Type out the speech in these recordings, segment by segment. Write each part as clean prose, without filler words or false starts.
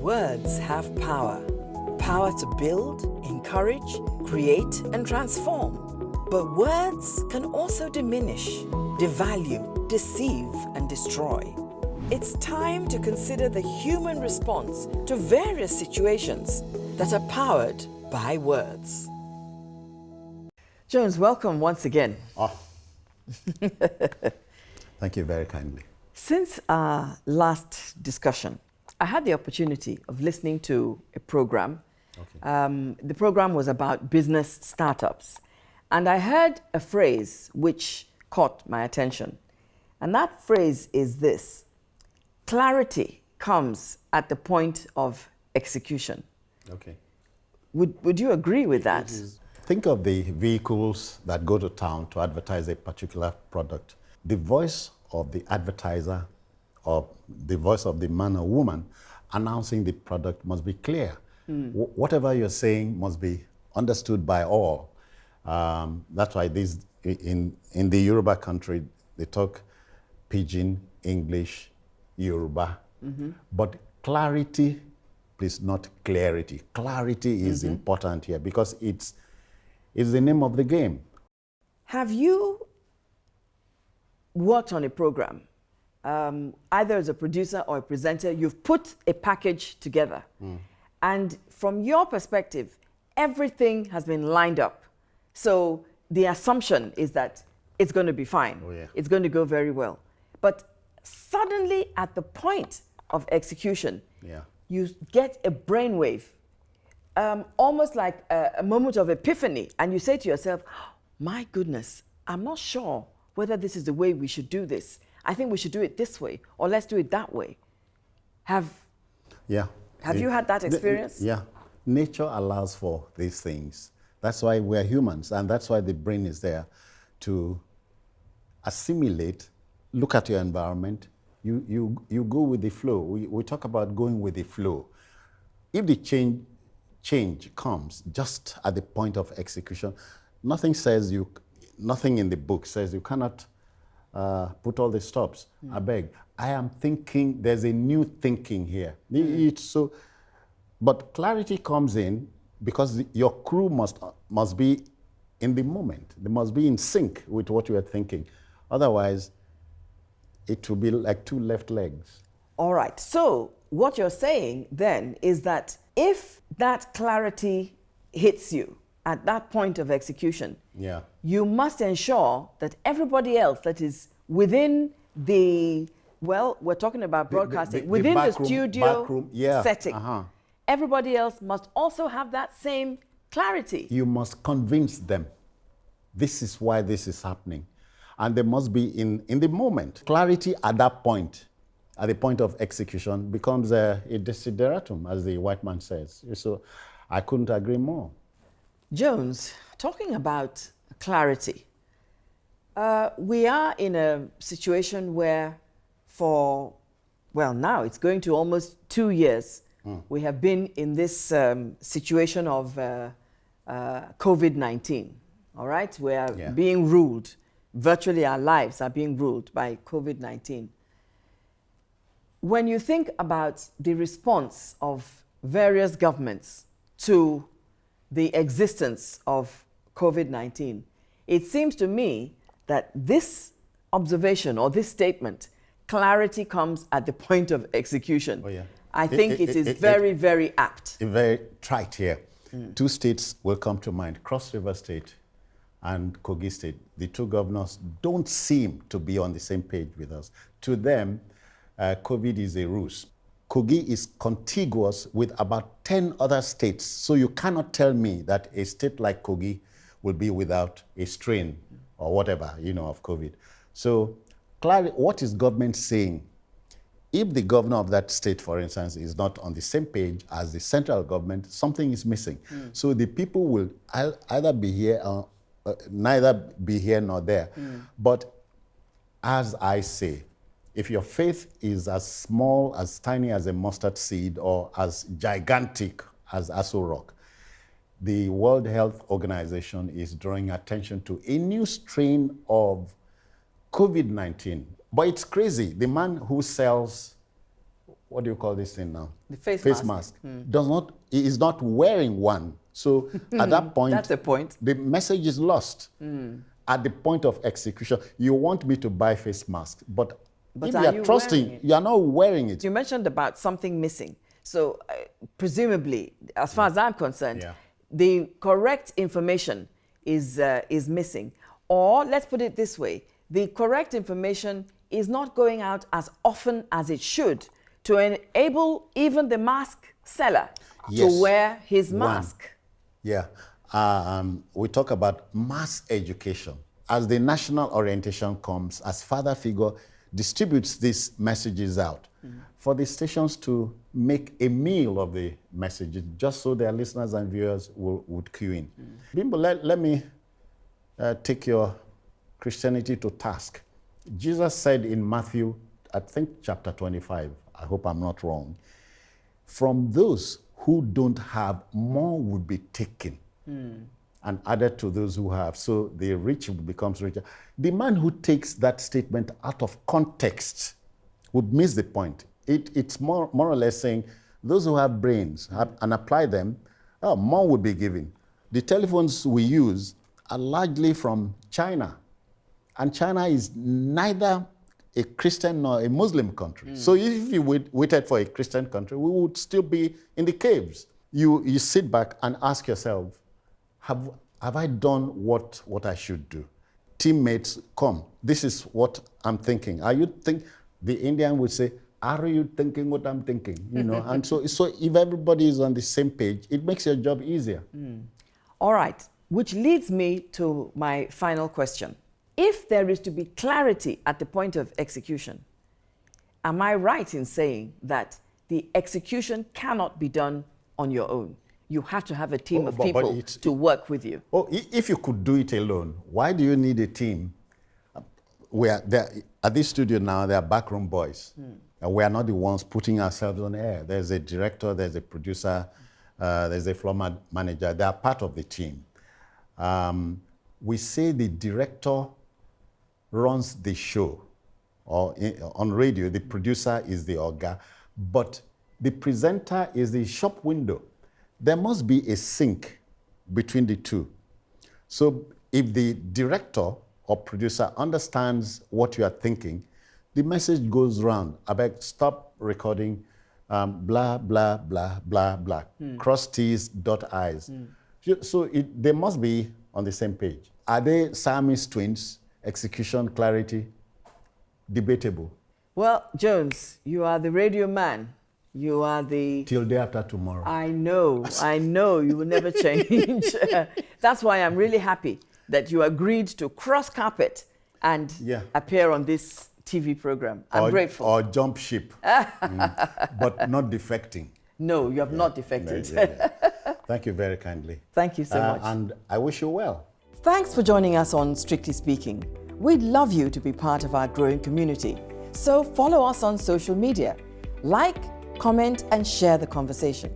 Words have power. Power to build, encourage, create, and transform. But words can also diminish, devalue, deceive, and destroy. It's time to consider the human response to various situations that are powered by words. Jones, welcome once again. Thank you very kindly. Since our last discussion, I had the opportunity of listening to a program. Okay. The program was about business startups. And I heard a phrase which caught my attention. And that phrase is this: clarity comes at the point of execution. Okay. Would you agree with that? Think of the vehicles that go to town to advertise a particular product. The voice of the advertiser or the voice of the man or woman announcing the product must be clear. Whatever you're saying must be understood by all. That's why in the Yoruba country, they talk Pidgin, English, Yoruba. But clarity, please, not clarity. Clarity is important here because it's the name of the game. Have you worked on a program, either as a producer or a presenter? You've put a package together. And from your perspective, everything has been lined up. So the assumption is that it's going to be fine. Oh, yeah. It's going to go very well. But suddenly at the point of execution, you get a brainwave, almost like a moment of epiphany. And you say to yourself, my goodness, I'm not sure whether this is the way we should do this. I think we should do it this way, or let's do it that way. Have you had that experience? Nature allows for these things. That's why we're humans, and that's why the brain is there to assimilate, look at your environment. You go with the flow. We talk about going with the flow. If the change comes just at the point of execution, nothing in the book says you cannot put all the stops. I beg. I am thinking, there's a new thinking here. But clarity comes in because your crew must be in the moment. They must be in sync with what you are thinking. Otherwise, it will be like two left legs. All right. So what you're saying then is that if that clarity hits you at that point of execution, you must ensure that everybody else that is within we're talking about broadcasting, within the studio setting, everybody else must also have that same clarity. You must convince them. This is why this is happening. And they must be in the moment. Clarity at that point, at the point of execution, becomes a desideratum, as the white man says. So I couldn't agree more. Jones, talking about clarity, we are in a situation where now it's going to almost 2 years. We have been in this situation of COVID-19, all right? We are being ruled. Virtually our lives are being ruled by COVID-19. When you think about the response of various governments to the existence of COVID-19, it seems to me that this observation or this statement, clarity comes at the point of execution. I think it is very, very apt. Very trite here. Two states will come to mind, Cross River State and Kogi State. The two governors don't seem to be on the same page with us. To them, COVID is a ruse. Kogi is contiguous with about 10 other states, so you cannot tell me that a state like Kogi will be without a strain or whatever, of COVID. So, what is government saying? If the governor of that state, for instance, is not on the same page as the central government, something is missing. So the people will either be here or neither be here nor there. But as I say, if your faith is as small, as tiny as a mustard seed, or as gigantic as Aso Rock, the World Health Organization is drawing attention to a new strain of COVID-19. But it's crazy. The man who sells what do you call this thing now? The face mask. He is not wearing one. So at that point, that's a point. The message is lost. At the point of execution, you want me to buy face mask, but if you are trusting, you are not wearing it. You mentioned about something missing. So presumably, as far as I'm concerned, the correct information is missing. Or let's put it this way, the correct information is not going out as often as it should to enable even the mask seller to wear his mask. Yeah. We talk about mass education. As the national orientation comes, as father figure distributes these messages out, for the stations to make a meal of the messages, just so their listeners and viewers would cue in. Bimbo, let me take your Christianity to task. Jesus said in Matthew, I think chapter 25, I hope I'm not wrong, from those who don't have, more would be taken and added to those who have. So the rich becomes richer. The man who takes that statement out of context would miss the point. It's more or less saying, those who have brains and apply them, more would be given. The telephones we use are largely from China. And China is neither a Christian nor a Muslim country. So if you waited for a Christian country, we would still be in the caves. You sit back and ask yourself, have I done what I should do? Teammates, come. This is what I'm thinking. Are you the Indian would say, are you thinking what I'm thinking? You know, and so if everybody is on the same page, it makes your job easier. All right, which leads me to my final question. If there is to be clarity at the point of execution, am I right in saying that the execution cannot be done on your own? You have to have a team of people to work with you. If you could do it alone, why do you need a team? At this studio now, there are backroom boys. And we are not the ones putting ourselves on air. There's a director, there's a producer, there's a floor manager. They are part of the team. We say the director runs the show, or on radio, the producer is the orga, but the presenter is the shop window. There must be a sync between the two. So if the director or producer understands what you are thinking, the message goes round. I beg, stop recording, blah, blah, blah, blah, blah. Cross T's, dot I's. So they must be on the same page. Are they Siamese twins? Execution, clarity, debatable. Well, Jones, you are the radio man. You are the... Till day after tomorrow. I know, you will never change. That's why I'm really happy that you agreed to cross carpet and appear on this TV program. I'm grateful. Or jump ship, but not defecting. No, you have not defected. Thank you very kindly. Thank you so much. And I wish you well. Thanks for joining us on Strictly Speaking. We'd love you to be part of our growing community. So follow us on social media. Like, comment, and share the conversation.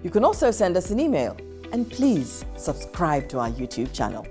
You can also send us an email. And please subscribe to our YouTube channel.